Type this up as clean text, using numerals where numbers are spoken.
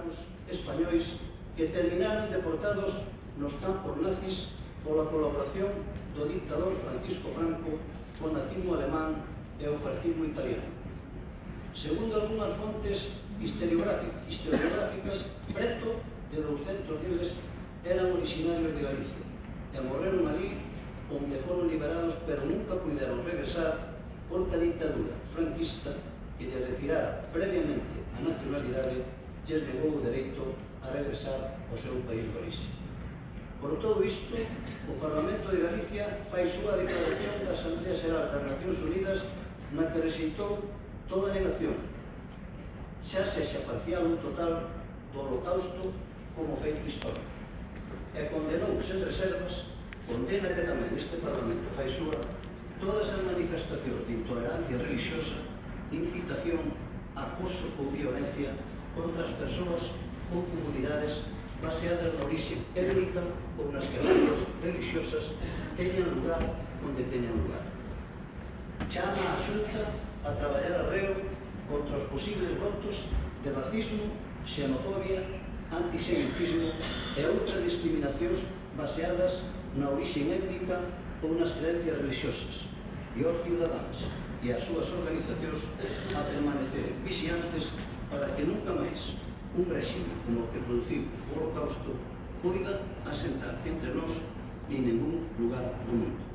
ciudadanos españois que terminaron deportados nos campos nazis pola colaboración do dictador Francisco Franco co nazismo alemán e o fascismo italiano. Segundo algunhas fontes historiográficas, preto de 200 deles eran originarios de Galicia e morreron ali onde foron liberados, pero nunca puderon regresar porque a dictadura franquista, que lle retirara previamente a nacionalidade, lles negou o dereito a regresar ao seu país de orixe. Por todo isto, o Parlamento de Galicia fai súa declaración da Asamblea Xeral das Nacións Unidas na que rexeitou toda negación, xa sexa parcial ou total, do Holocausto como feito histórico. E condenou sen reservas, condena que tamén este Parlamento fai súa todas as manifestacións de intolerancia religiosa, incitación, acoso ou violencia contra as persoas ou comunidades baseadas na orixe étnica ou nas creencias religiosas teñan lugar onde teñan lugar. Chama a Xunta a traballar arreo contra os posibles votos de racismo, xenofobia, antisemitismo e outras discriminacións baseadas na orixe étnica ou nas creencias religiosas, e aos cidadáns e as súas organizacións a permanecer vixiantes para que nunca máis un réxime como o que produciu o Holocausto poida asentar entre nós en ningún lugar do mundo.